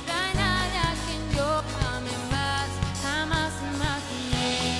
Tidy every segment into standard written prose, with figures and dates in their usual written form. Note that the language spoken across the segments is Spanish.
No hay nadie a quien yo ame más, jamás imaginé.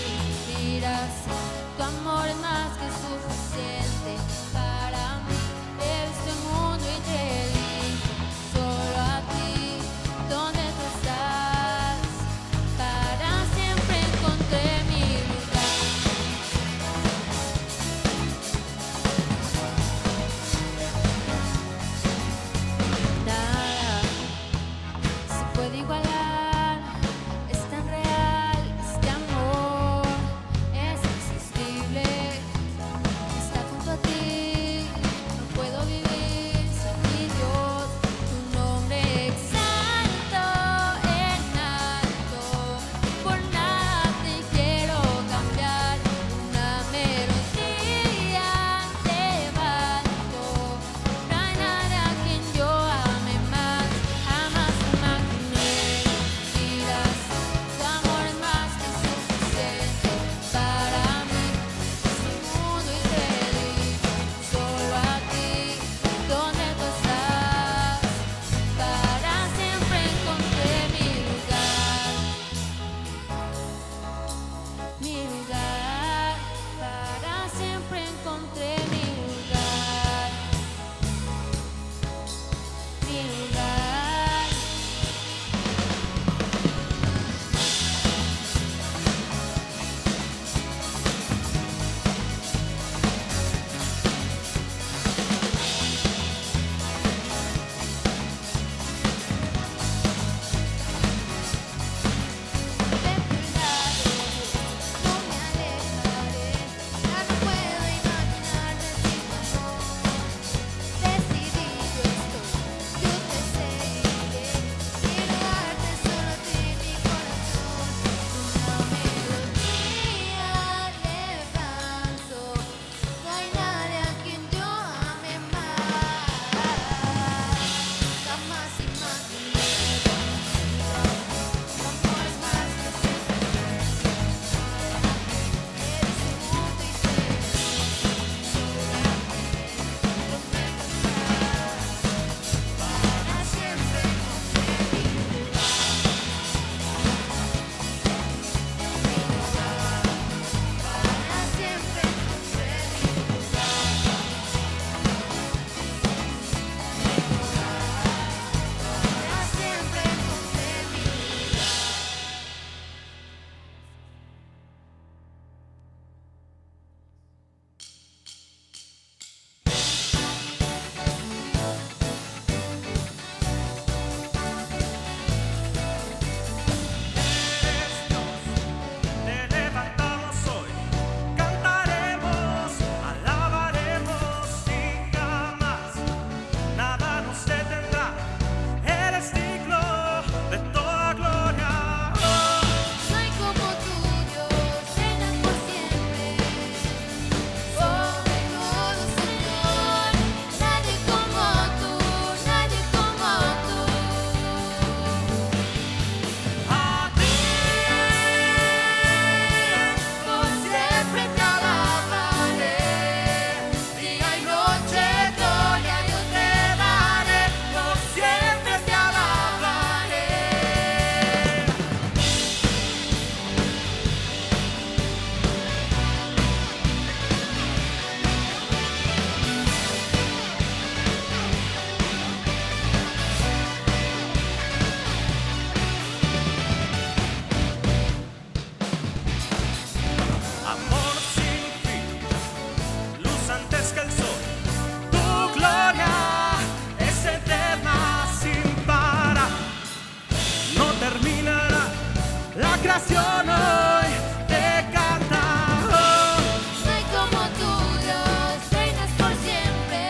hoy te canta. No hay como tú, Dios, reinas por siempre.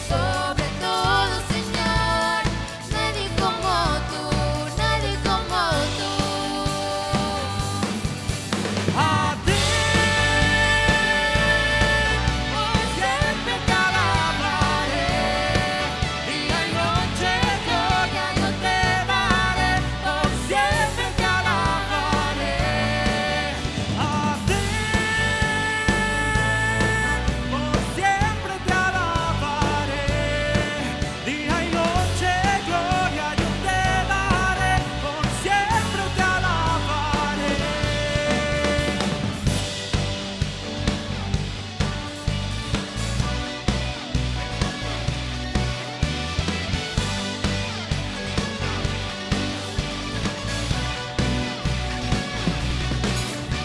Sobre todo, Señor, nadie como tú, nadie como tú. A ti por siempre te alabaré, día y noche gloria yo te daré, por siempre te alabaré. A ti por siempre te alabaré, día y noche gloria yo te daré, por siempre te alabaré.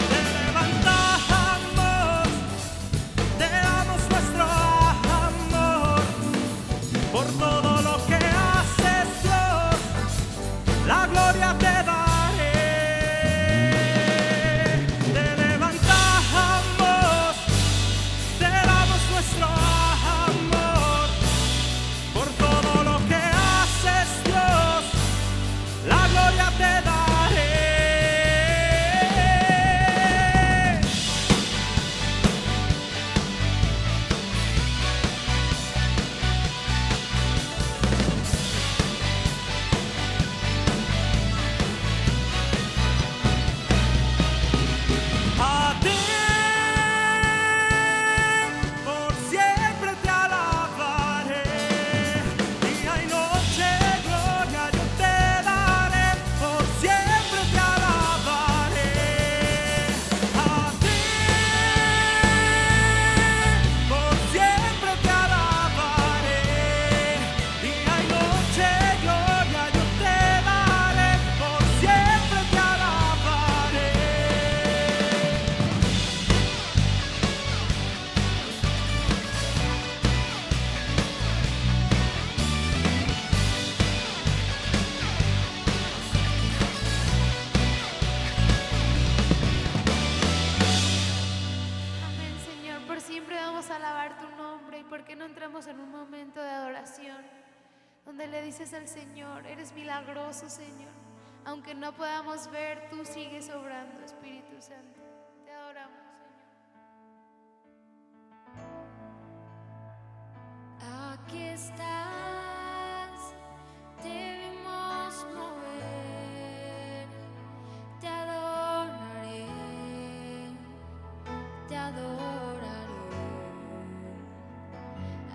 Te levantamos, te damos nuestro amor por todo lo que haces, Dios, la gloria te daré. Te levantamos, te damos nuestro amor por todo lo que haces, Dios, la gloria te daré. A ti por siempre te alabaré, día y noche gloria yo te daré, por siempre te alabaré. A ti por siempre te alabaré, día y noche gloria yo te daré, por siempre te alabaré. Amén, Señor. Por siempre vamos a alabar tu nombre. ¿Y por qué no entramos en un momento de adoración donde le dices al Señor, eres milagroso, Señor? Aunque no podamos ver, tú sigues obrando, Espíritu Santo. Te adoramos, Señor. Aquí estás, te vimos mover, te adoraré, te adoraré.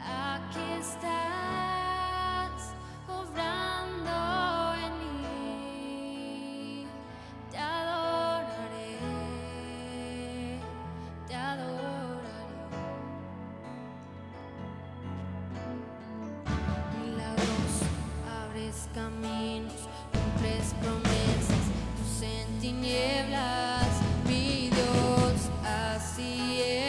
Aquí estás, obrando en mí, te adoraré, te adoraré. Milagros, abres caminos, cumples promesas, luz en tinieblas, mi Dios, así es.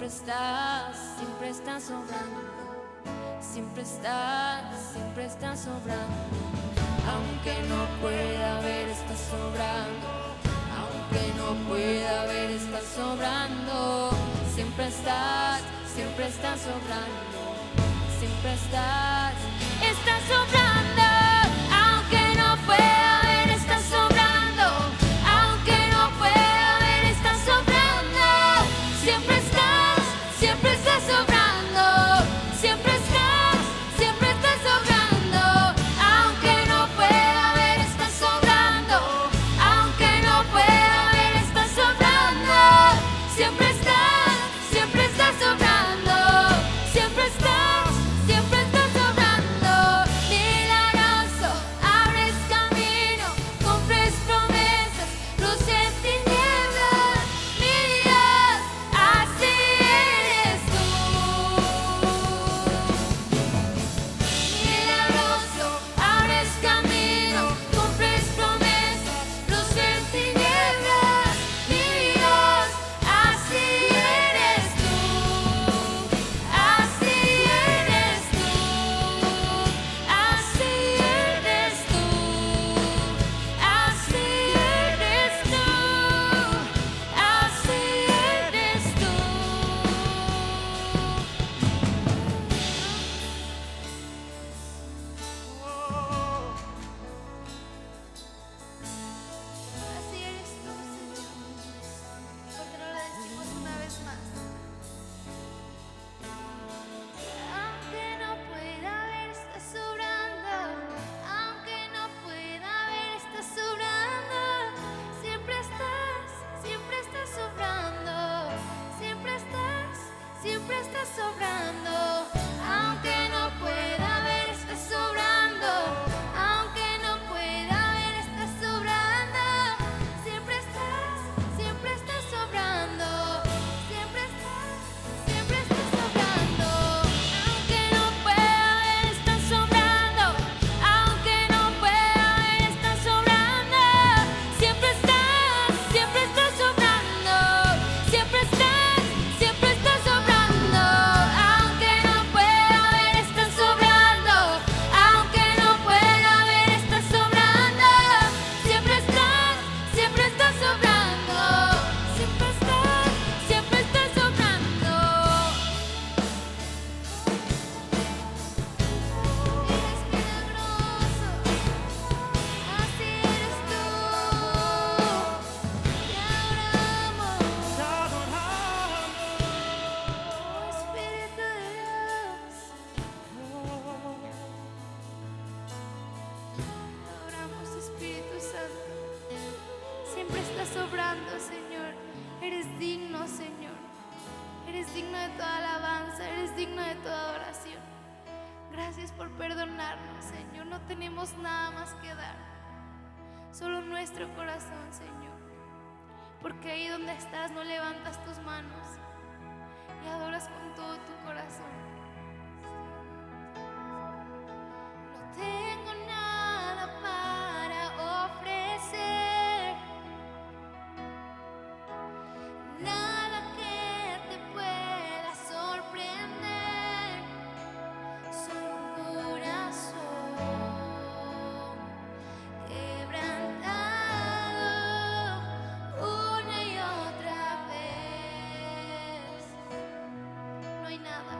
siempre estás sobrando. Siempre estás sobrando. Aunque no pueda ver, estás sobrando. Aunque no pueda ver, estás sobrando. Siempre estás sobrando. Siempre estás sobrando. Aunque no pueda ver, estás sobrando. Aunque no pueda ver, estás sobrando. Siempre estás sobrando. Siempre estás sobrando. Aunque no pueda ver, estás sobrando. Aunque no pueda ver, estás sobrando. Siempre estás sobrando. Siempre estás sobrando. Milagroso, abres camino, cumples promesas, luz en tinieblas. Mi Dios, así eres tú. Milagroso, abres camino, cumples promesas, luz en tinieblas. Mi Dios, así eres tú. Así eres tú. Así eres tú. Así eres tú. Así eres tú. Así eres tú, Señor. Porque no lo decimos una vez más. Aunque no pueda ver, estás sobrando. Aunque no pueda ver, estás sobrando. Siempre estás sobrando. Siempre estás sobrando. Aunque no pueda ver, estás sobrando. Aunque no pueda ver, estás sobrando. Siempre estás sobrando. Siempre estás sobrando. Aunque no pueda ver, estás sobrando. Aunque no pueda ver, estás sobrando. Siempre estás sobrando. Siempre estás sobrando. Aunque no pueda ver, estás sobrando. Aunque no pueda ver, estás sobrando. Siempre estás sobrando. Siempre estás sobrando. Eres milagroso, así eres tú. Te adoramos, Te adoramos. Espíritu de Dios. Te adoramos, Espíritu Santo. Siempre estás sobrando, Señor. Eres digno, Señor. Eres digno de toda alabanza, eres digno de toda adoración. Gracias por perdonarnos, Señor. No tenemos nada más que dar, solo nuestro corazón, Señor. Porque ahí donde estás no levantas tus manos y adoras con todo tu corazón. No tengo nada para ofrecer, nada que te pueda sorprender. Solo un corazón quebrantado una y otra vez. No hay nada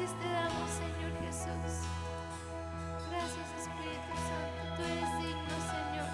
Gracias te damos, Señor Jesús. Gracias, Espíritu Santo. Tú eres digno, Señor.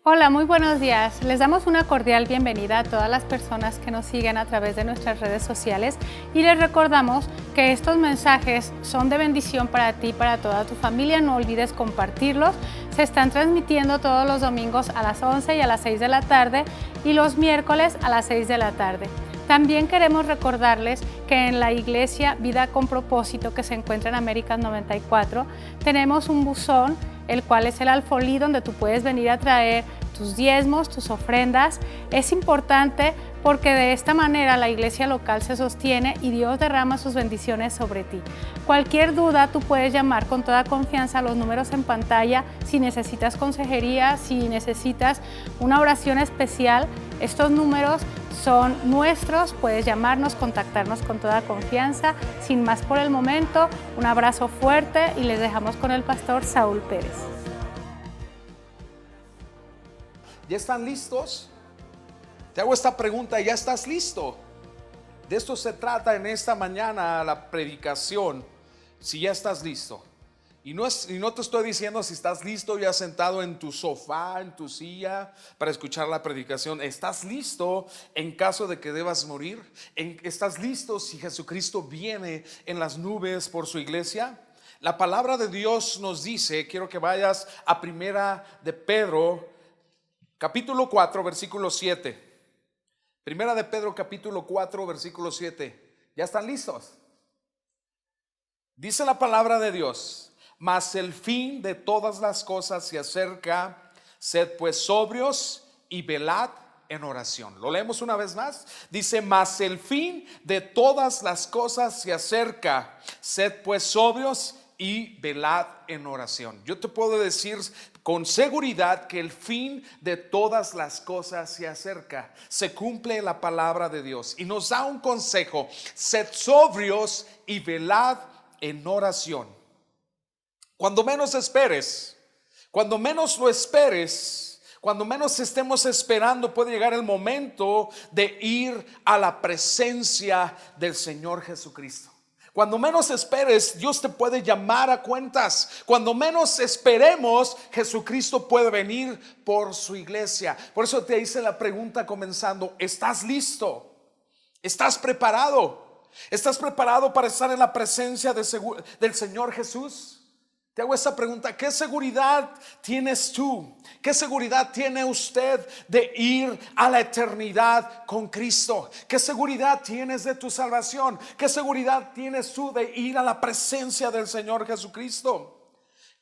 Hola, muy buenos días. Les damos una cordial bienvenida a todas las personas que nos siguen a través de nuestras redes sociales y les recordamos que estos mensajes son de bendición para ti y para toda tu familia. No olvides compartirlos. Se están transmitiendo todos los domingos a las 11 y a las 6 de la tarde y los miércoles a las 6 de la tarde. También queremos recordarles que en la iglesia Vida con Propósito, que se encuentra en Américas 94, tenemos un buzón, el cual es el alfolí, donde tú puedes venir a traer tus diezmos, tus ofrendas. Es importante porque de esta manera la iglesia local se sostiene y Dios derrama sus bendiciones sobre ti. Cualquier duda tú puedes llamar con toda confianza a los números en pantalla. Si necesitas consejería, si necesitas una oración especial, estos números son nuestros. Puedes llamarnos, contactarnos con toda confianza. Sin más por el momento, un abrazo fuerte y les dejamos con el pastor Saúl Pérez. ¿Ya están listos? Te hago esta pregunta, ¿ya estás listo? De esto se trata en esta mañana la predicación, si ya estás listo. Y no te estoy diciendo si estás listo ya sentado en tu sofá, en tu silla para escuchar la predicación. ¿Estás listo en caso de que debas morir? ¿Estás listo si Jesucristo viene en las nubes por su iglesia? La palabra de Dios nos dice, quiero que vayas a Primera de Pedro, capítulo 4, versículo 7. Primera de Pedro, capítulo 4, versículo 7. ¿Ya están listos? Dice la palabra de Dios: mas el fin de todas las cosas se acerca, sed pues sobrios y velad en oración. Lo leemos una vez más. Dice: mas el fin de todas las cosas se acerca, sed pues sobrios y velad en oración. Yo te puedo decir con seguridad que el fin de todas las cosas se acerca. Se cumple la palabra de Dios y nos da un consejo: sed sobrios y velad en oración. Cuando menos esperes, cuando menos lo esperes, cuando menos estemos esperando, puede llegar el momento de ir a la presencia del Señor Jesucristo. Cuando menos esperes, Dios te puede llamar a cuentas. Cuando menos esperemos, Jesucristo puede venir por su iglesia. Por eso te hice la pregunta comenzando: ¿estás listo? ¿Estás preparado? ¿Estás preparado para estar en la presencia del Señor Jesús? Te hago esa pregunta: ¿qué seguridad tienes tú? ¿Qué seguridad tiene usted de ir a la eternidad con Cristo? ¿Qué seguridad tienes de tu salvación? ¿Qué seguridad tienes tú de ir a la presencia del Señor Jesucristo?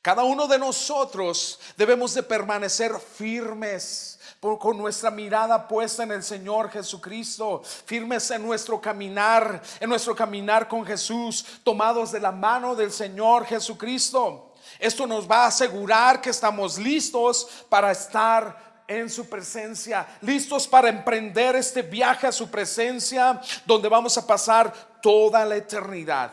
Cada uno de nosotros debemos de permanecer firmes con nuestra mirada puesta en el Señor Jesucristo, firmes en nuestro caminar con Jesús, tomados de la mano del Señor Jesucristo. Esto nos va a asegurar que estamos listos para estar en su presencia, listos para emprender este viaje a su presencia, donde vamos a pasar toda la eternidad.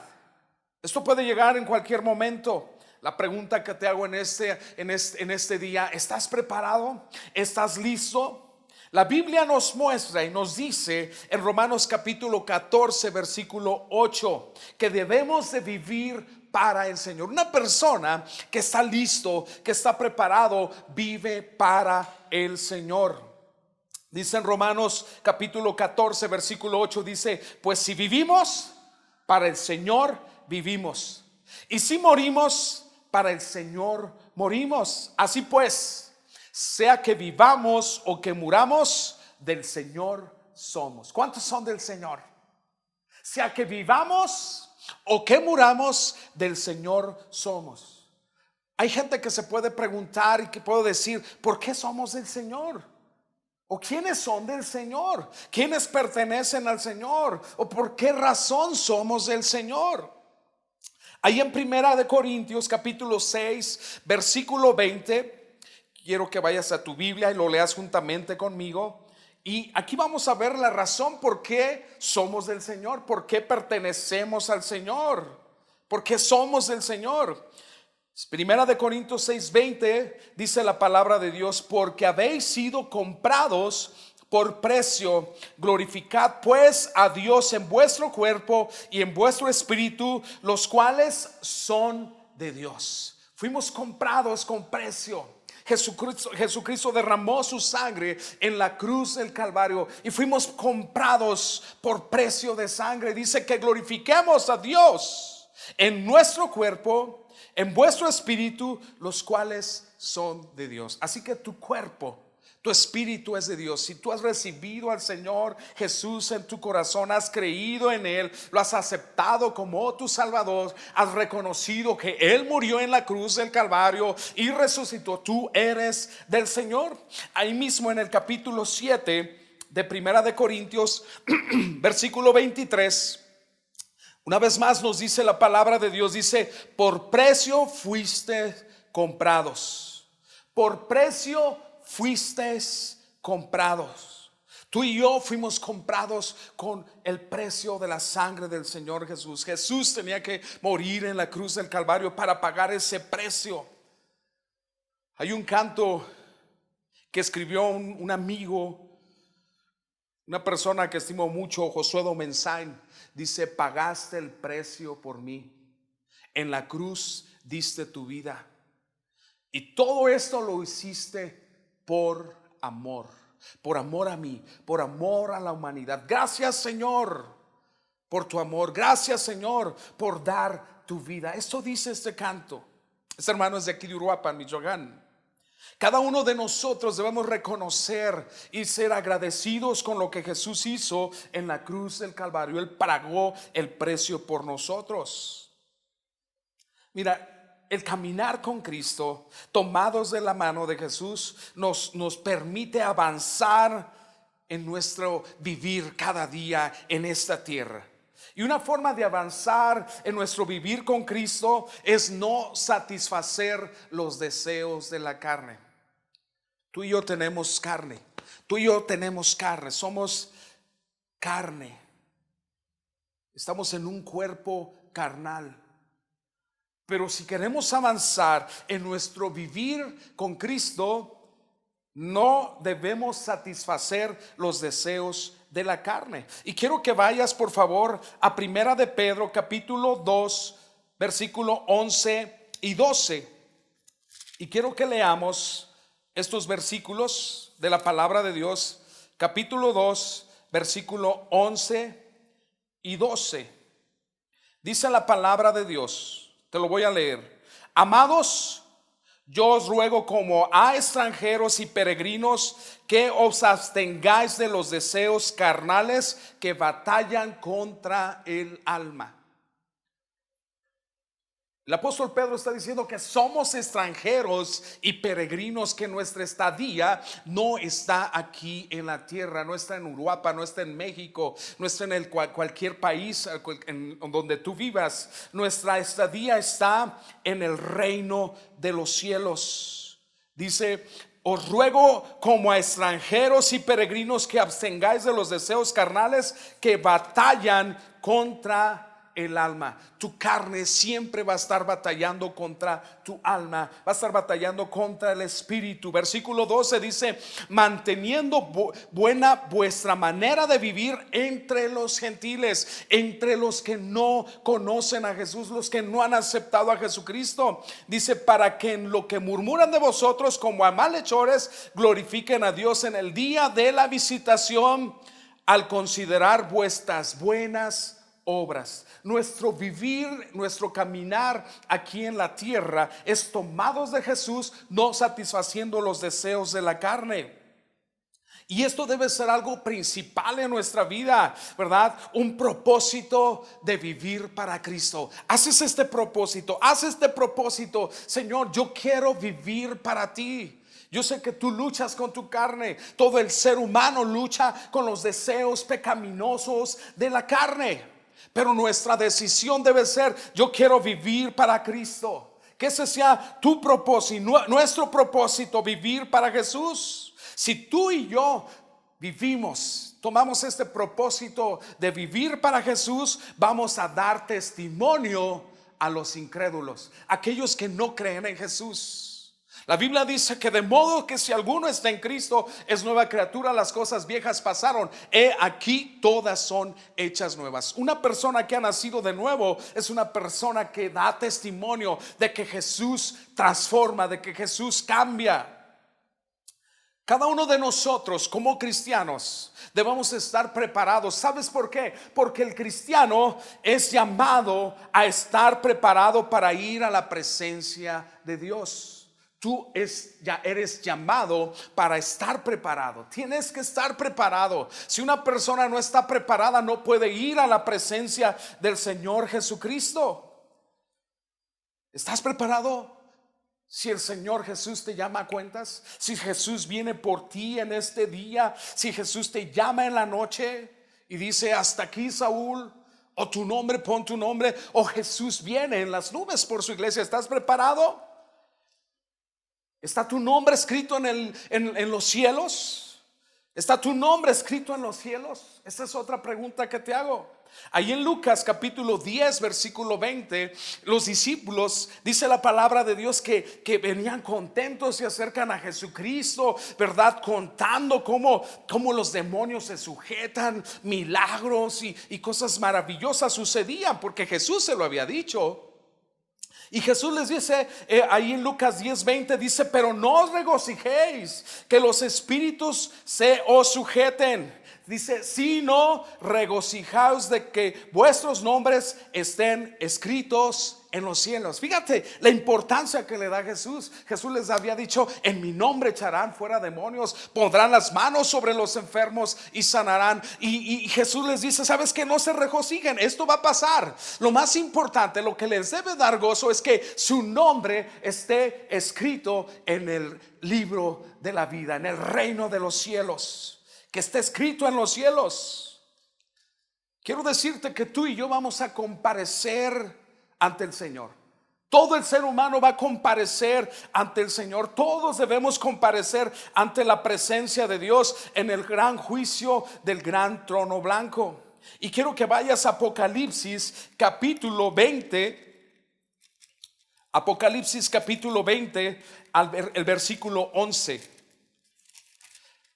Esto puede llegar en cualquier momento. La pregunta que te hago en este día: ¿estás preparado? ¿Estás listo? La Biblia nos muestra y nos dice en Romanos capítulo 14, versículo 8, que debemos de vivir para el Señor. Una persona que está listo, que está preparado, vive para el Señor. Dice en Romanos capítulo 14, versículo 8, dice: pues si vivimos, para el Señor vivimos, y si morimos, para el Señor morimos. Así pues, sea que vivamos o que muramos, del Señor somos. ¿Cuántos son del Señor? Sea que vivamos o que muramos, del Señor somos. Hay gente que se puede preguntar y que puede decir: ¿por qué somos del Señor? ¿O quiénes son del Señor? ¿Quiénes pertenecen al Señor? ¿O por qué razón somos del Señor? Ahí en Primera de Corintios capítulo 6, versículo 20, quiero que vayas a tu Biblia y lo leas juntamente conmigo. Y aquí vamos a ver la razón por qué somos del Señor, por qué pertenecemos al Señor, por qué somos del Señor. Primera de Corintios 6:20 dice la palabra de Dios: porque habéis sido comprados por precio, glorificad pues a Dios en vuestro cuerpo y en vuestro espíritu, los cuales son de Dios. Fuimos comprados con precio. Jesucristo derramó su sangre en la cruz del Calvario y fuimos comprados por precio de sangre. Dice que glorifiquemos a Dios en nuestro cuerpo, en vuestro espíritu, los cuales son de Dios. Así que tu cuerpo, tu espíritu es de Dios. Si tú has recibido al Señor Jesús en tu corazón, has creído en Él, lo has aceptado como tu Salvador, has reconocido que Él murió en la cruz del Calvario y resucitó, tú eres del Señor. Ahí mismo en el capítulo 7 de Primera de Corintios, versículo 23, una vez más nos dice la palabra de Dios, dice: por precio fuiste comprados. Por precio fuisteis comprados. Tú y yo fuimos comprados con el precio de la sangre del Señor Jesús. Jesús tenía que morir en la cruz del Calvario para pagar ese precio. Hay un canto que escribió un amigo, una persona que estimo mucho, Josué Domenzain. Dice: pagaste el precio por mí, en la cruz diste tu vida, y todo esto lo hiciste por amor a mí, por amor a la humanidad. Gracias, Señor, por tu amor. Gracias, Señor, por dar tu vida. Esto dice este canto. Este hermano es de aquí de Uruapan, Michoacán. Cada uno de nosotros debemos reconocer y ser agradecidos con lo que Jesús hizo en la cruz del Calvario. Él pagó el precio por nosotros. Mira, el caminar con Cristo, tomados de la mano de Jesús, nos permite avanzar en nuestro vivir cada día en esta tierra. Y una forma de avanzar en nuestro vivir con Cristo es no satisfacer los deseos de la carne. Tú y yo tenemos carne. Tú y yo tenemos carne. Somos carne. Estamos en un cuerpo carnal. Pero si queremos avanzar en nuestro vivir con Cristo, no debemos satisfacer los deseos de la carne. Y quiero que vayas, por favor, a Primera de Pedro, capítulo 2, versículo 11 y 12. Y quiero que leamos estos versículos de la palabra de Dios, capítulo 2, versículo 11 y 12. Dice la palabra de Dios, te lo voy a leer. Amados, yo os ruego como a extranjeros y peregrinos que os abstengáis de los deseos carnales que batallan contra el alma. El apóstol Pedro está diciendo que somos extranjeros y peregrinos, que nuestra estadía no está aquí en la tierra, no está en Uruapan, no está en México, no está en cualquier país en donde tú vivas. Nuestra estadía está en el reino de los cielos. Dice: os ruego como a extranjeros y peregrinos que abstengáis de los deseos carnales que batallan contra el alma. Tu carne siempre va a estar batallando contra tu alma, va a estar batallando contra el espíritu. Versículo 12 dice: manteniendo buena vuestra manera de vivir entre los gentiles, entre los que no conocen a Jesús, los que no han aceptado a Jesucristo. Dice: para que en lo que murmuran de vosotros como a malhechores, glorifiquen a Dios en el día de la visitación, al considerar vuestras buenas obras. Nuestro vivir, nuestro caminar aquí en la tierra es tomados de Jesús, no satisfaciendo los deseos de la carne. Y esto debe ser algo principal en nuestra vida, ¿verdad? Un propósito de vivir para Cristo. Haces este propósito, Señor, yo quiero vivir para ti. Yo sé que tú luchas con tu carne. Todo el ser humano lucha con los deseos pecaminosos de la carne. Pero nuestra decisión debe ser: yo quiero vivir para Cristo. Que ese sea tu propósito, nuestro propósito, vivir para Jesús. Si tú y yo tomamos este propósito de vivir para Jesús, vamos a dar testimonio a los incrédulos, aquellos que no creen en Jesús. La Biblia dice que de modo que si alguno está en Cristo es nueva criatura, las cosas viejas pasaron, he aquí todas son hechas nuevas. Una persona que ha nacido de nuevo es una persona que da testimonio de que Jesús transforma, de que Jesús cambia. Cada uno de nosotros como cristianos debemos estar preparados. ¿Sabes por qué? Porque el cristiano es llamado a estar preparado para ir a la presencia de Dios. Tú ya eres llamado para estar preparado. Tienes que estar preparado. Si una persona no está preparada, no puede ir a la presencia del Señor Jesucristo. ¿Estás preparado? Si el Señor Jesús te llama a cuentas, si Jesús viene por ti en este día, si Jesús te llama en la noche y dice: hasta aquí, Saúl, o tu nombre, pon tu nombre, o Jesús viene en las nubes por su iglesia, ¿estás preparado? ¿Está tu nombre escrito en los cielos? ¿Está tu nombre escrito en los cielos? Esa es otra pregunta que te hago. Ahí en Lucas capítulo 10 versículo 20, los discípulos, dice la palabra de Dios, que venían contentos, se acercan a Jesucristo, ¿verdad? Contando cómo los demonios se sujetan, milagros y cosas maravillosas sucedían, porque Jesús se lo había dicho. Y Jesús les dice ahí en Lucas 10:20, dice: pero no os regocijéis que los espíritus se os sujeten. Dice: sino regocijaos de que vuestros nombres estén escritos en los cielos. Fíjate la importancia que le da Jesús. Jesús les había dicho: en mi nombre echarán fuera demonios, pondrán las manos sobre los enfermos y sanarán. Y Jesús les dice: sabes que no se regocijen, esto va a pasar. Lo más importante, lo que les debe dar gozo, es que su nombre esté escrito en el libro de la vida, en el reino de los cielos, que esté escrito en los cielos. Quiero decirte que tú y yo vamos a comparecer ante el Señor. Todo el ser humano va a comparecer ante el Señor. Todos debemos comparecer ante la presencia de Dios en el gran juicio del gran trono blanco. Y quiero que vayas a Apocalipsis capítulo 20. Apocalipsis capítulo 20, el versículo 11.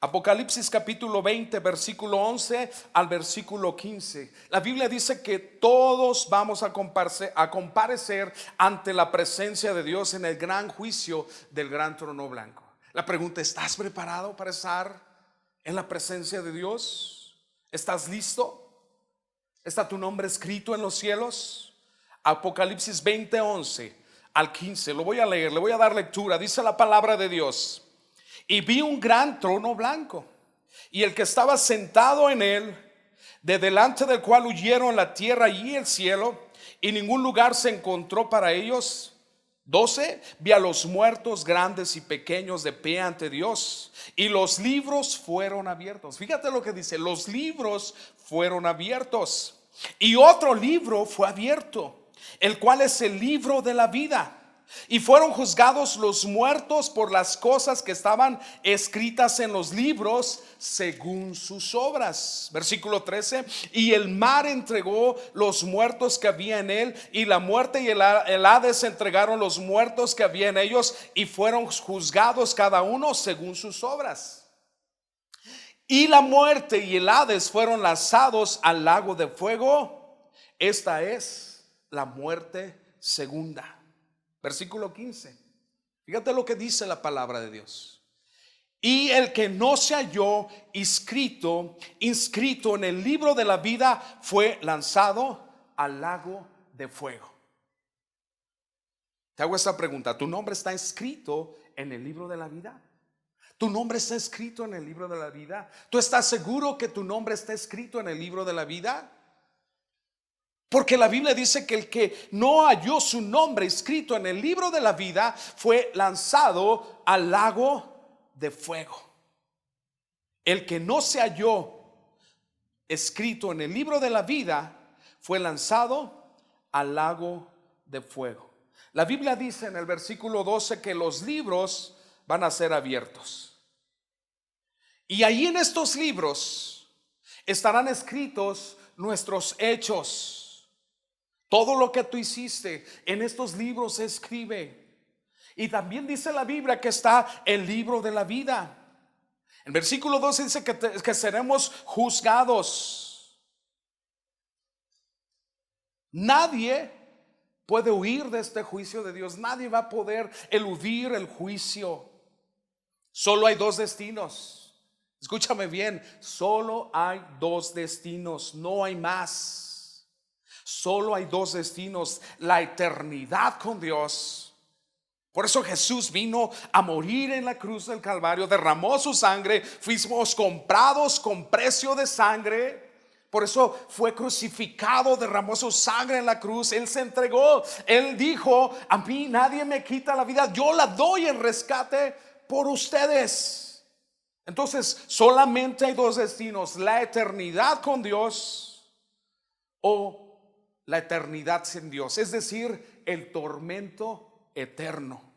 Apocalipsis capítulo 20 versículo 11 al versículo 15. La Biblia dice que todos vamos a comparecer ante la presencia de Dios en el gran juicio del gran trono blanco. La pregunta: ¿estás preparado para estar en la presencia de Dios? ¿Estás listo? ¿Está tu nombre escrito en los cielos? Apocalipsis 20, 11 al 15. Lo voy a leer, le voy a dar lectura. Dice la palabra de Dios: y vi un gran trono blanco, y el que estaba sentado en él, de delante del cual huyeron la tierra y el cielo, y ningún lugar se encontró para ellos. 12. Vi a los muertos grandes y pequeños de pie ante Dios, y los libros fueron abiertos. Fíjate lo que dice: los libros fueron abiertos, y otro libro fue abierto, el cual es el libro de la vida. Y fueron juzgados los muertos por las cosas que estaban escritas en los libros según sus obras. Versículo 13. Y el mar entregó los muertos que había en él, y la muerte y el Hades entregaron los muertos que había en ellos, y fueron juzgados cada uno según sus obras. Y la muerte y el Hades fueron lanzados al lago de fuego. Esta es la muerte segunda. Versículo 15. Fíjate lo que dice la palabra de Dios. Y el que no se halló inscrito en el libro de la vida fue lanzado al lago de fuego. Te hago esta pregunta: ¿tu nombre está escrito en el libro de la vida? ¿Tu nombre está escrito en el libro de la vida? ¿Tú estás seguro que tu nombre está escrito en el libro de la vida? Porque la Biblia dice que el que no halló su nombre escrito en el libro de la vida fue lanzado al lago de fuego. El que no se halló escrito en el libro de la vida fue lanzado al lago de fuego. La Biblia dice en el versículo 12 que los libros van a ser abiertos. Y ahí en estos libros estarán escritos nuestros hechos. Todo lo que tú hiciste en estos libros se escribe. Y también dice la Biblia que está el libro de la vida. En versículo 12 dice que seremos juzgados. Nadie puede huir de este juicio de Dios. Nadie va a poder eludir el juicio. Solo hay dos destinos. Escúchame bien, solo hay dos destinos, no hay más. Solo hay dos destinos: la eternidad con Dios. Por eso Jesús vino a morir en la cruz del Calvario, derramó su sangre, fuimos comprados con precio de sangre. Por eso fue crucificado, derramó su sangre en la cruz, Él se entregó, Él dijo: a mí nadie me quita la vida, yo la doy en rescate por ustedes. Entonces solamente hay dos destinos: la eternidad con Dios o la eternidad sin Dios, es decir, el tormento eterno.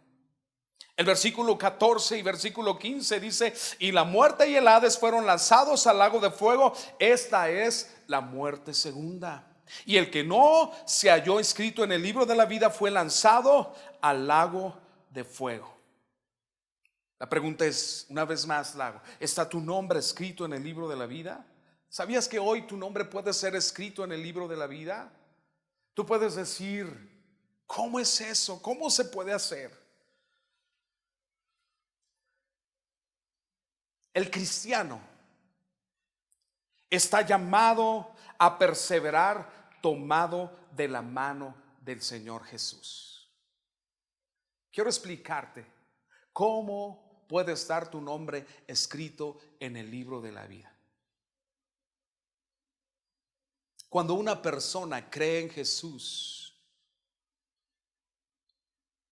El versículo 14 y versículo 15 dice: y la muerte y el Hades fueron lanzados al lago de fuego. Esta es la muerte segunda. Y el que no se halló inscrito en el libro de la vida fue lanzado al lago de fuego. La pregunta es, una vez más, Lago, ¿está tu nombre escrito en el libro de la vida? ¿Sabías que hoy tu nombre puede ser escrito en el libro de la vida? Tú puedes decir: ¿cómo es eso? ¿Cómo se puede hacer? El cristiano está llamado a perseverar tomado de la mano del Señor Jesús. Quiero explicarte cómo puede estar tu nombre escrito en el libro de la vida. Cuando una persona cree en Jesús,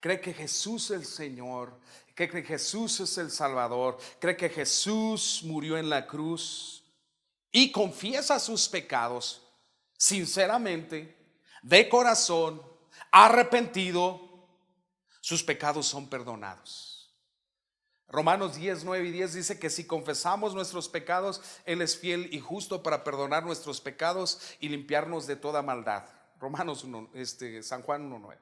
cree que Jesús es el Señor, cree que Jesús es el Salvador, cree que Jesús murió en la cruz y confiesa sus pecados sinceramente, de corazón, arrepentido, sus pecados son perdonados. Romanos 10, 9 y 10 dice que si confesamos nuestros pecados, Él es fiel y justo para perdonar nuestros pecados y limpiarnos de toda maldad. Romanos 1, San Juan 1:9.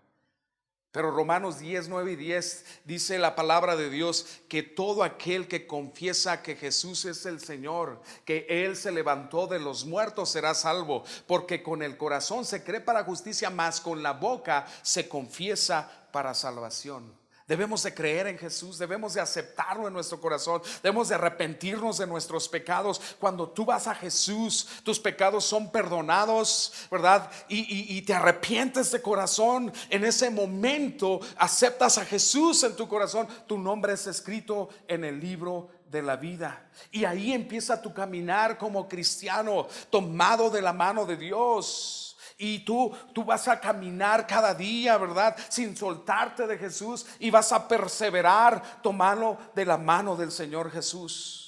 Pero Romanos 10, 9 y 10 dice la palabra de Dios que todo aquel que confiesa que Jesús es el Señor, que Él se levantó de los muertos, será salvo. Porque con el corazón se cree para justicia, mas con la boca se confiesa para salvación. Debemos de creer en Jesús, debemos de aceptarlo en nuestro corazón, debemos de arrepentirnos de nuestros pecados. Cuando tú vas a Jesús, tus pecados son perdonados, ¿verdad? Y te arrepientes de corazón. En ese momento aceptas a Jesús en tu corazón, tu nombre es escrito en el libro de la vida. Y ahí empieza tu caminar como cristiano, tomado de la mano de Dios. Y tú vas a caminar cada día, ¿verdad? Sin soltarte de Jesús, y vas a perseverar tomando de la mano del Señor Jesús.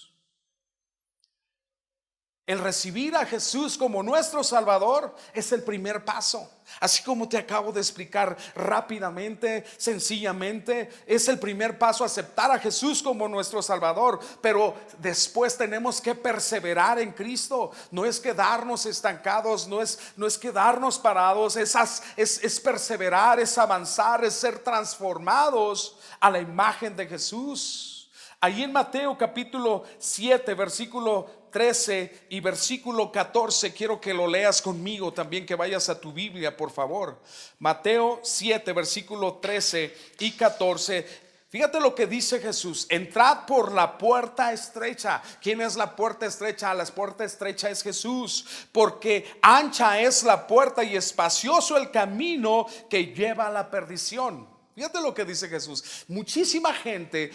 El recibir a Jesús como nuestro Salvador es el primer paso. Así como te acabo de explicar rápidamente, sencillamente, es el primer paso aceptar a Jesús como nuestro Salvador. Pero después tenemos que perseverar en Cristo. No es quedarnos estancados, no es quedarnos parados, es perseverar, es avanzar, es ser transformados a la imagen de Jesús. Ahí en Mateo capítulo 7, versículo 13 y versículo 14, quiero que lo leas conmigo también, que vayas a tu Biblia, por favor. Mateo 7, versículo 13 y 14. Fíjate lo que dice Jesús: entrad por la puerta estrecha. ¿Quién es la puerta estrecha? La puerta estrecha es Jesús, porque ancha es la puerta y espacioso el camino que lleva a la perdición. Fíjate lo que dice Jesús. Muchísima gente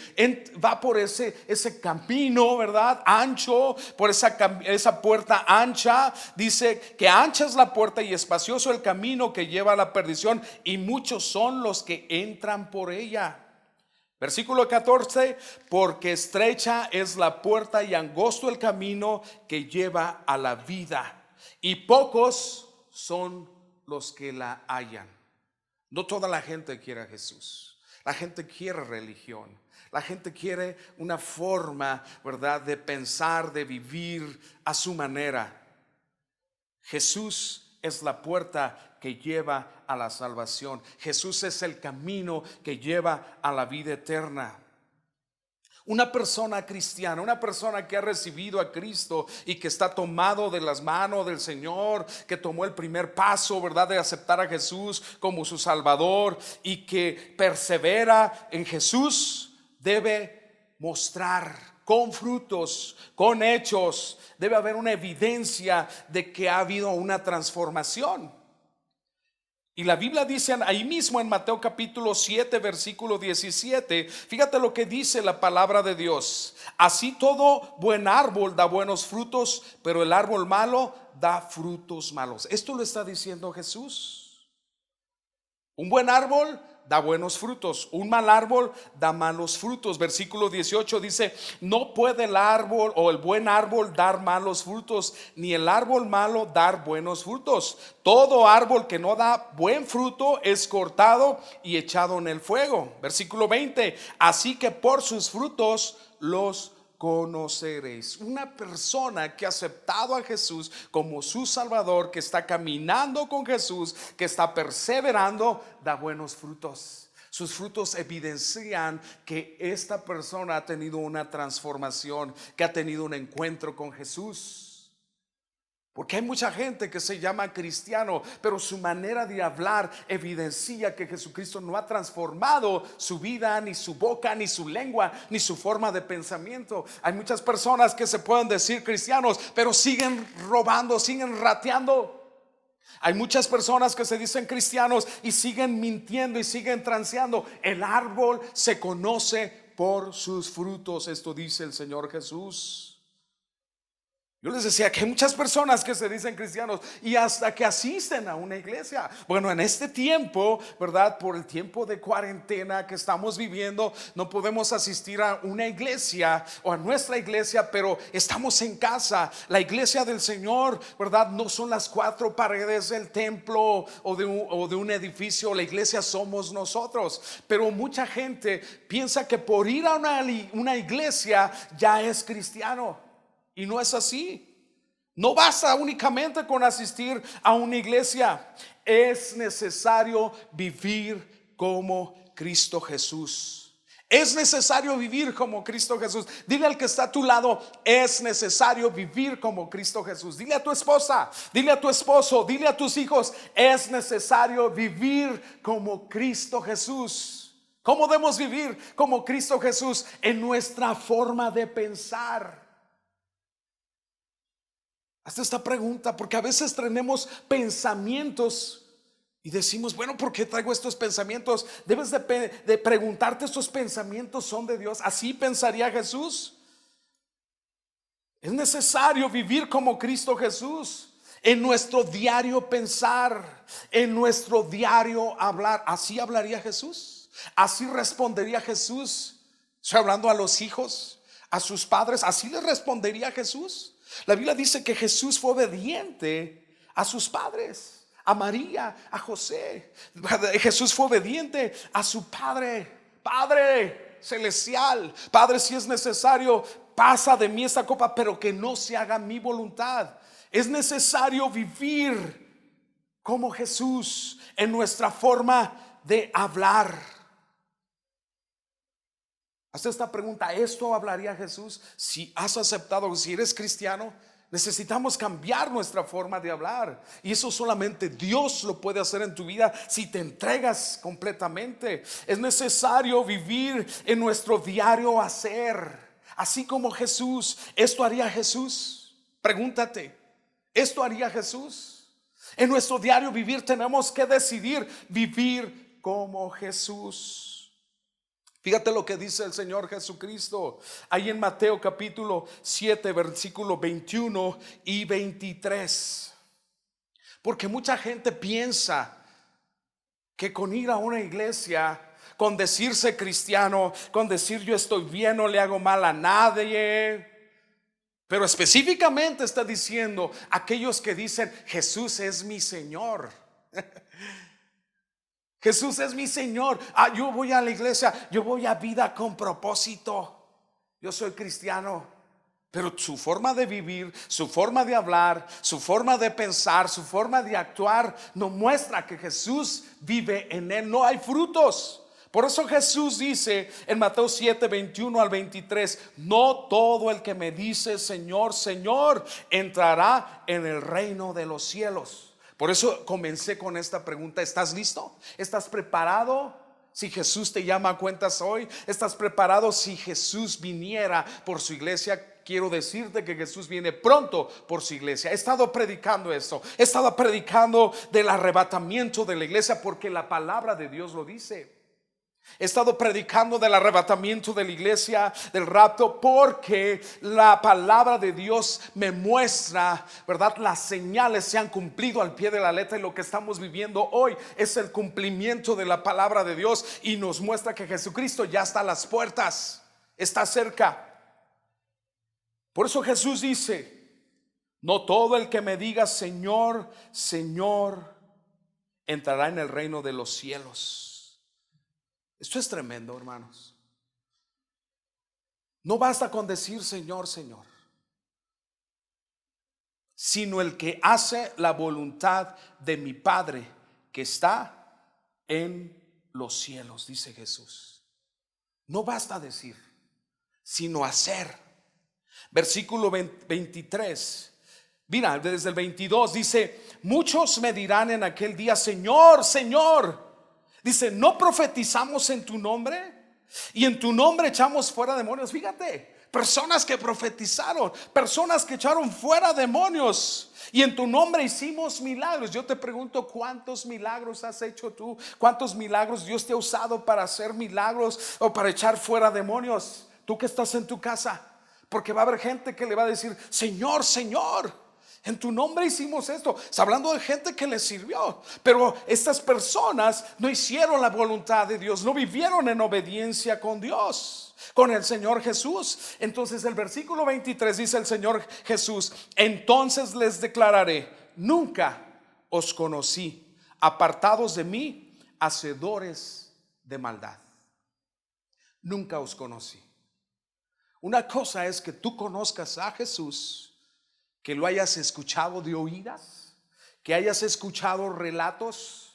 va por ese camino, ¿verdad? Ancho, por esa puerta ancha. Dice que ancha es la puerta y espacioso el camino que lleva a la perdición, y muchos son los que entran por ella. Versículo 14: porque estrecha es la puerta y angosto el camino que lleva a la vida, y pocos son los que la hallan. No toda la gente quiere a Jesús. La gente quiere religión. La gente quiere una forma, ¿verdad?, de pensar, de vivir a su manera. Jesús es la puerta que lleva a la salvación. Jesús es el camino que lleva a la vida eterna. Una persona cristiana, una persona que ha recibido a Cristo y que está tomado de las manos del Señor, que tomó el primer paso, ¿verdad?, de aceptar a Jesús como su Salvador y que persevera en Jesús, debe mostrar con frutos, con hechos, debe haber una evidencia de que ha habido una transformación. Y la Biblia dice ahí mismo en Mateo capítulo 7 versículo 17, fíjate lo que dice la palabra de Dios: así todo buen árbol da buenos frutos, pero el árbol malo da frutos malos. Esto lo está diciendo Jesús. Un buen árbol da buenos frutos, un mal árbol da malos frutos. Versículo 18 dice: no puede el árbol o el buen árbol dar malos frutos, ni el árbol malo dar buenos frutos. Todo árbol que no da buen fruto es cortado y echado en el fuego. Versículo 20: así que por sus frutos los conoceréis. Una persona que ha aceptado a Jesús como su Salvador, que está caminando con Jesús, que está perseverando, da buenos frutos. Sus frutos evidencian que esta persona ha tenido una transformación, que ha tenido un encuentro con Jesús. Porque hay mucha gente que se llama cristiano, pero su manera de hablar evidencia que Jesucristo no ha transformado su vida, ni su boca, ni su lengua, ni su forma de pensamiento. Hay muchas personas que se pueden decir cristianos, pero siguen robando, siguen rateando. Hay muchas personas que se dicen cristianos y siguen mintiendo y siguen transeando. El árbol se conoce por sus frutos. Esto dice el Señor Jesús. Yo les decía que hay muchas personas que se dicen cristianos y hasta que asisten a una iglesia. Bueno, en este tiempo, ¿verdad?, por el tiempo de cuarentena que estamos viviendo, no podemos asistir a una iglesia o a nuestra iglesia, pero estamos en casa. La iglesia del Señor, ¿verdad?, no son las cuatro paredes del templo o de un edificio. La iglesia somos nosotros. Pero mucha gente piensa que por ir a una iglesia ya es cristiano. Y no es así. No basta únicamente con asistir a una iglesia. Es necesario vivir como Cristo Jesús. Es necesario vivir como Cristo Jesús. Dile al que está a tu lado: es necesario vivir como Cristo Jesús. Dile a tu esposa, dile a tu esposo, dile a tus hijos: es necesario vivir como Cristo Jesús. ¿Cómo debemos vivir como Cristo Jesús? En nuestra forma de pensar. Hazte esta pregunta, porque a veces tenemos pensamientos y decimos: bueno, ¿por qué traigo estos pensamientos? Debes de preguntarte: ¿estos pensamientos son de Dios? ¿Así pensaría Jesús? Es necesario vivir como Cristo Jesús en nuestro diario pensar, en nuestro diario hablar. ¿Así hablaría Jesús? ¿Así respondería Jesús? Estoy hablando a los hijos, a sus padres. ¿Así les respondería Jesús? La Biblia dice que Jesús fue obediente a sus padres, a María, a José. Jesús fue obediente a su Padre, Padre celestial. Padre, si es necesario, pasa de mí esta copa, pero que no se haga mi voluntad. Es necesario vivir como Jesús en nuestra forma de hablar. Haz esta pregunta: ¿esto hablaría Jesús? Si has aceptado, si eres cristiano, necesitamos cambiar nuestra forma de hablar. Y eso solamente Dios lo puede hacer en tu vida si te entregas completamente. Es necesario vivir en nuestro diario hacer, así como Jesús. ¿Esto haría Jesús? Pregúntate: ¿esto haría Jesús? En nuestro diario vivir tenemos que decidir vivir como Jesús. Fíjate lo que dice el Señor Jesucristo ahí en Mateo capítulo 7 versículo 21 y 23. Porque mucha gente piensa que con ir a una iglesia, con decirse cristiano, con decir yo estoy bien, no le hago mal a nadie. Pero específicamente está diciendo aquellos que dicen: Jesús es mi Señor. Jesús es mi Señor. Yo voy a la iglesia, yo voy a Vida con Propósito, yo soy cristiano. Pero su forma de vivir, su forma de hablar, su forma de pensar, su forma de actuar no muestra que Jesús vive en él. No hay frutos. Por eso Jesús dice en Mateo 7, 21 al 23: no todo el que me dice Señor, Señor, entrará en el reino de los cielos. Por eso comencé con esta pregunta: ¿estás listo? ¿Estás preparado? Si Jesús te llama a cuentas hoy, ¿estás preparado si Jesús viniera por su iglesia? Quiero decirte que Jesús viene pronto por su iglesia. He estado predicando esto, he estado predicando del arrebatamiento de la iglesia porque la palabra de Dios lo dice. He estado predicando del arrebatamiento de la iglesia, del rapto, porque la palabra de Dios me muestra, ¿verdad? Las señales se han cumplido al pie de la letra, y lo que estamos viviendo hoy es el cumplimiento de la palabra de Dios, y nos muestra que Jesucristo ya está a las puertas, está cerca. Por eso Jesús dice: no todo el que me diga Señor, Señor, entrará en el reino de los cielos. Esto es tremendo, hermanos. No basta con decir Señor, Señor, sino el que hace la voluntad de mi Padre que está en los cielos, dice Jesús. No basta decir, sino hacer. Versículo 23. Mira, desde el 22 dice: muchos me dirán en aquel día, Señor, Señor. Dice: ¿no profetizamos en tu nombre? Y en tu nombre echamos fuera demonios. Fíjate, personas que profetizaron, personas que echaron fuera demonios, y en tu nombre hicimos milagros. Yo te pregunto, ¿cuántos milagros has hecho tú? ¿Cuántos milagros Dios te ha usado para hacer milagros o para echar fuera demonios? Tú que estás en tu casa, porque va a haber gente que le va a decir: Señor, Señor, en tu nombre hicimos esto. Está hablando de gente que le sirvió, pero estas personas no hicieron la voluntad de Dios, no vivieron en obediencia con Dios, con el Señor Jesús. Entonces el versículo 23 dice el Señor Jesús: entonces les declararé, nunca os conocí, apartados de mí, hacedores de maldad. Nunca os conocí. Una cosa es que tú conozcas a Jesús, que lo hayas escuchado de oídas, que hayas escuchado relatos,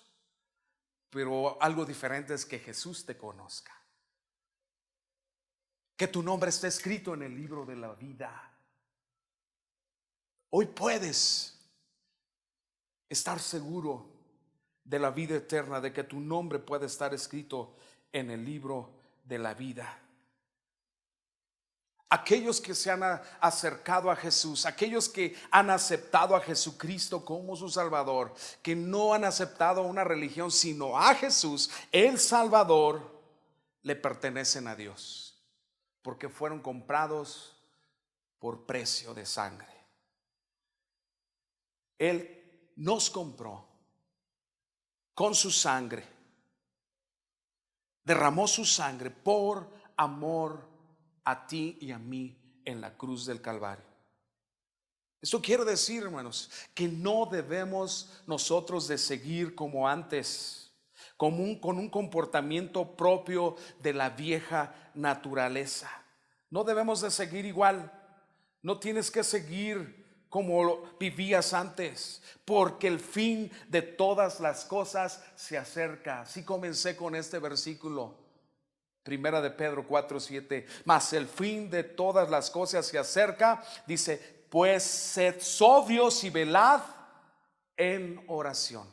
pero algo diferente es que Jesús te conozca, que tu nombre esté escrito en el libro de la vida. Hoy puedes estar seguro de la vida eterna, de que tu nombre puede estar escrito en el libro de la vida. Aquellos que se han acercado a Jesús, aquellos que han aceptado a Jesucristo como su Salvador, que no han aceptado una religión sino a Jesús, el Salvador, le pertenecen a Dios, porque fueron comprados por precio de sangre. Él nos compró con su sangre, derramó su sangre por amor a ti y a mí en la cruz del Calvario. Esto quiere decir, hermanos, que no debemos nosotros de seguir como antes, con un comportamiento propio de la vieja naturaleza. No debemos de seguir igual. No tienes que seguir como vivías antes, porque el fin de todas las cosas se acerca. Así comencé con este versículo. Primera de Pedro 4:7. Mas el fin de todas las cosas se acerca. Dice: pues sed sobrios y velad en oración.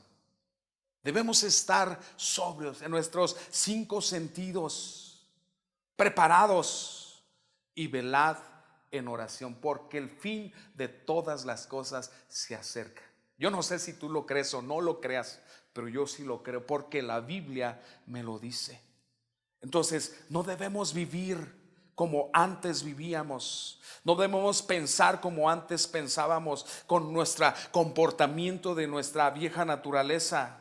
Debemos estar sobrios en nuestros 5 sentidos, preparados, y velad en oración, porque el fin de todas las cosas se acerca. Yo no sé si tú lo crees o no lo creas, pero yo sí lo creo, porque la Biblia me lo dice. Entonces no debemos vivir como antes vivíamos, no debemos pensar como antes pensábamos, con nuestro comportamiento de nuestra vieja naturaleza.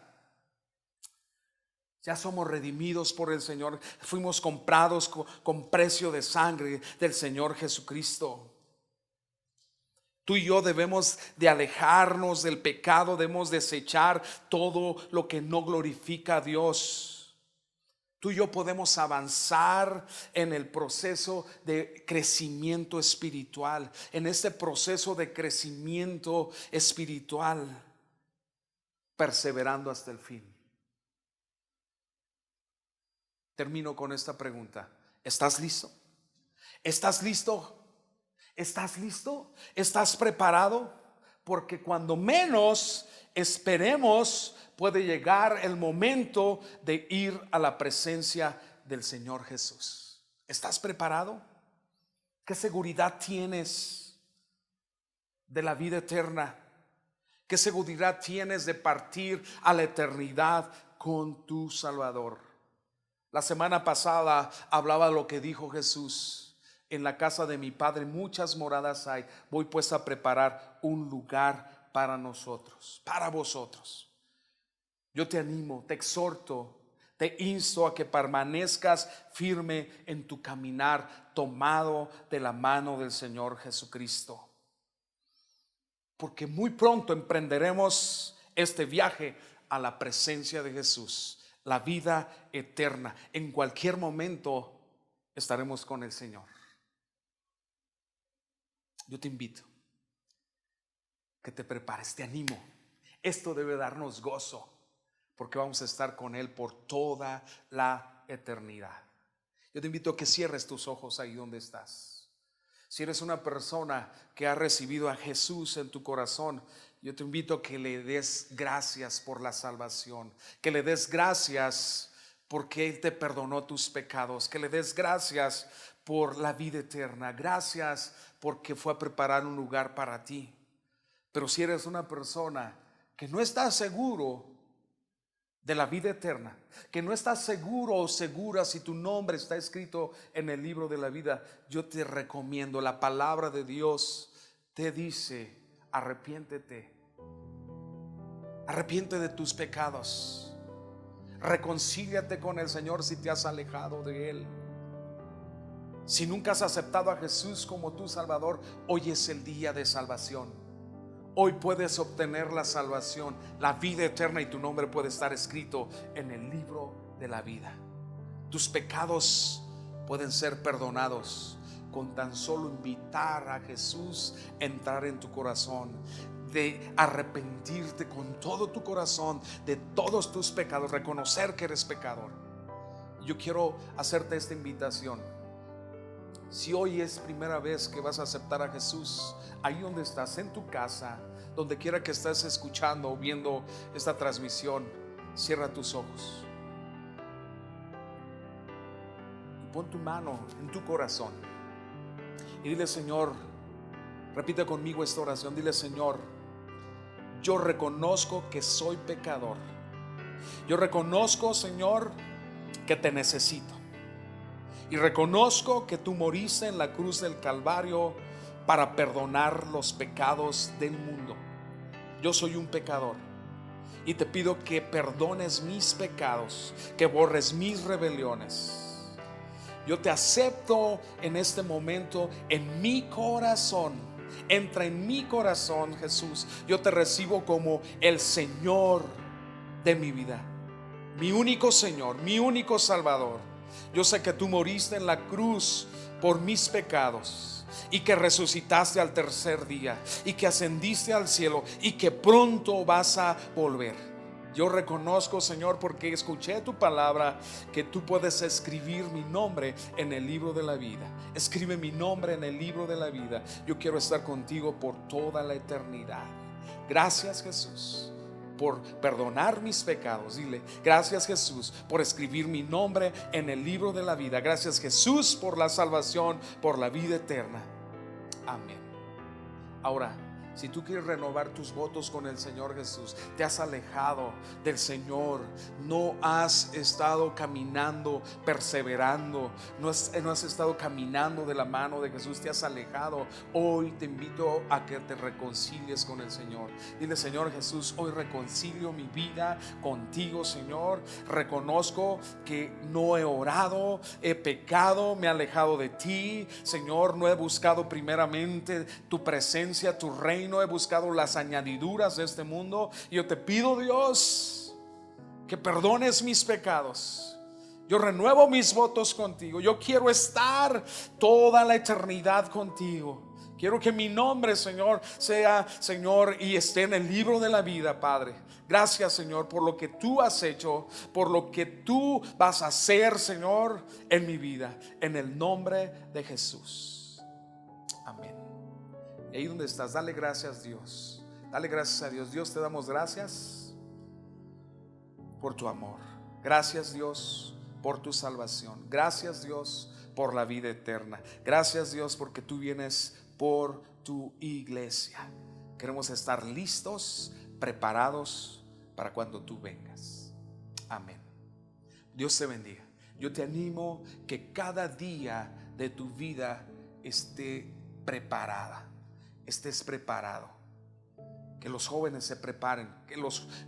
Ya somos redimidos por el Señor, fuimos comprados con precio de sangre del Señor Jesucristo. Tú y yo debemos de alejarnos del pecado, debemos desechar todo lo que no glorifica a Dios. Tú y yo podemos avanzar en el proceso de crecimiento espiritual, en este proceso de crecimiento espiritual, perseverando hasta el fin. Termino con esta pregunta. ¿Estás listo? ¿Estás listo? ¿Estás listo? ¿Estás preparado? Porque cuando menos esperemos, puede llegar el momento de ir a la presencia del Señor Jesús. ¿Estás preparado? ¿Qué seguridad tienes de la vida eterna? ¿Qué seguridad tienes de partir a la eternidad con tu Salvador? La semana pasada hablaba de lo que dijo Jesús: en la casa de mi Padre muchas moradas hay, voy pues a preparar un lugar para nosotros, para vosotros. Yo te animo, te exhorto, te insto a que permanezcas firme en tu caminar, tomado de la mano del Señor Jesucristo. Porque muy pronto emprenderemos este viaje a la presencia de Jesús, la vida eterna. En cualquier momento estaremos con el Señor. Yo te invito que te prepares, te animo. Esto debe darnos gozo, porque vamos a estar con Él por toda la eternidad. Yo te invito a que cierres tus ojos ahí donde estás. Si eres una persona que ha recibido a Jesús en tu corazón, yo te invito a que le des gracias por la salvación, que le des gracias porque Él te perdonó tus pecados, que le des gracias por la vida eterna, gracias porque fue a preparar un lugar para ti. Pero si eres una persona que no está seguro de la vida eterna, que no estás seguro o segura si tu nombre está escrito en el libro de la vida, yo te recomiendo, la palabra de Dios te dice: arrepiéntete, arrepiente de tus pecados, reconcíliate con el Señor si te has alejado de Él. Si nunca has aceptado a Jesús como tu Salvador, hoy es el día de salvación. Hoy puedes obtener la salvación, la vida eterna, y tu nombre puede estar escrito en el libro de la vida. Tus pecados pueden ser perdonados con tan solo invitar a Jesús a entrar en tu corazón, de arrepentirte con todo tu corazón de todos tus pecados, reconocer que eres pecador. Yo quiero hacerte esta invitación. Si hoy es primera vez que vas a aceptar a Jesús, ahí donde estás, en tu casa, donde quiera que estés escuchando o viendo esta transmisión, cierra tus ojos y pon tu mano en tu corazón y dile: Señor, repite conmigo esta oración, dile: Señor, yo reconozco que soy pecador. Yo reconozco, Señor, que te necesito. Y reconozco que tú moriste en la cruz del Calvario para perdonar los pecados del mundo. Yo soy un pecador y te pido que perdones mis pecados, que borres mis rebeliones. Yo te acepto en este momento en mi corazón. Entra en mi corazón, Jesús. Yo te recibo como el Señor de mi vida, mi único Señor, mi único Salvador. Yo sé que tú moriste en la cruz por mis pecados y que resucitaste al tercer día y que ascendiste al cielo y que pronto vas a volver. Yo reconozco, Señor, porque escuché tu palabra, que tú puedes escribir mi nombre en el libro de la vida. Escribe mi nombre en el libro de la vida. Yo quiero estar contigo por toda la eternidad. Gracias, Jesús, por perdonar mis pecados. Dile: gracias, Jesús, por escribir mi nombre en el libro de la vida. Gracias, Jesús, por la salvación, por la vida eterna. Amén. Ahora, si tú quieres renovar tus votos con el Señor Jesús, te has alejado del Señor, no has estado caminando, perseverando, no has estado caminando de la mano de Jesús, te has alejado, hoy te invito a que te reconcilies con el Señor. Dile: Señor Jesús, hoy reconcilio mi vida contigo, Señor. Reconozco que no he orado, he pecado, me he alejado de ti, Señor. No he buscado primeramente tu presencia, tu reino. No he buscado las añadiduras de este mundo. Yo te pido, Dios, que perdones mis pecados Yo renuevo mis votos contigo. Yo quiero estar toda la eternidad contigo. Quiero que mi nombre, Señor, sea, Señor, y esté en el libro de la vida, Padre. Gracias, Señor, por lo que tú has hecho, por lo que tú vas a hacer, Señor, en mi vida. En el nombre de Jesús. Amén. Y ahí donde estás, dale gracias a Dios. Dale gracias a Dios. Dios, te damos gracias por tu amor. Gracias, Dios, por tu salvación. Gracias, Dios, por la vida eterna. Gracias, Dios, porque tú vienes por tu iglesia. Queremos estar listos, preparados para cuando tú vengas. Amén. Dios te bendiga. Yo te animo que cada día de tu vida esté preparada, estés preparado. Que los jóvenes se preparen, que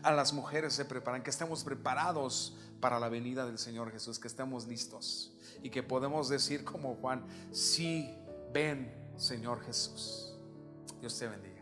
a las mujeres se preparen, que estemos preparados para la venida del Señor Jesús, que estemos listos y que podemos decir como Juan: sí, ven, Señor Jesús. Dios te bendiga.